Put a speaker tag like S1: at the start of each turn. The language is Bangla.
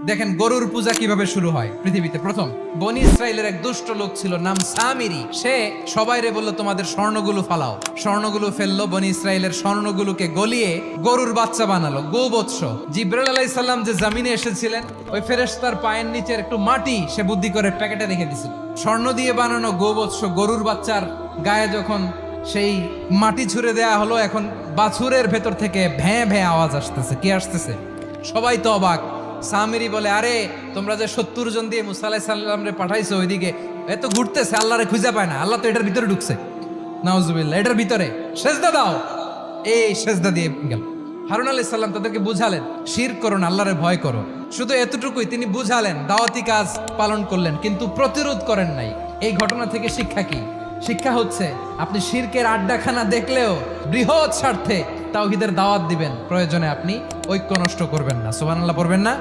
S1: দেখেন গরুর পূজা কিভাবে শুরু হয় পৃথিবীতে প্রথম। বনি ইসরায়েলের এক দুষ্ট লোক ছিল, নাম সামিরি। সে সবাইরে বলল তোমাদের স্বর্ণগুলো ফালাও। স্বর্ণগুলো ফেললো, বনি ইসরায়েলের স্বর্ণগুলোকে গলিয়ে গরুর বাচ্চা বানালো, গোবৎস। জিব্রাইল আলাইহিস সালাম যে জমিনে এসেছিলেন, ওই ফেরেশতার পায়ের নিচের একটু মাটি সে বুদ্ধি করে প্যাকেটে রেখে দিছিল। স্বর্ণ দিয়ে বানানো গোবৎস গরুর বাচ্চার গায়ে যখন সেই মাটি ছুঁড়ে দেয়া হলো, এখন বাছুরের ভেতর থেকে ভ্যাঁ ভ্যাঁ আওয়াজ আসতেছে। কি আসতেছে? সবাই তো অবাক। সামিরি বলে, আরে তোমরা যে 70 জন দিয়ে মুসা আলাইহিস সালাম রে পাঠাইছো ওইদিকে, এত ঘুরতেছে, আল্লাহরে খুঁজে পায় না, আল্লাহ তো এটার ভিতরে ঢুকছে। নাউজুবিল্লাহ, এটার ভিতরে সেজদা দাও। এই সেজদা দিয়ে গেল। হারুন আলাইহিস সালাম তাদেরকে বুঝালেন, শিরক করো না, আল্লাহরে ভয় করো। শুধু এতটুকুই তিনি বুঝালেন, দাওয়াতি কাজ পালন করলেন, কিন্তু প্রতিরোধ করেন নাই। এই ঘটনা থেকে শিক্ষা কি? শিক্ষা হচ্ছে, আপনি শিরকের আড্ডাখানা দেখলেও বৃহৎ স্বার্থে তাওহীদের দাওয়াত দিবেন, প্রয়োজনে আপনি ঐক্য নষ্ট করবেন না। সুবহানাল্লাহ পড়বেন না?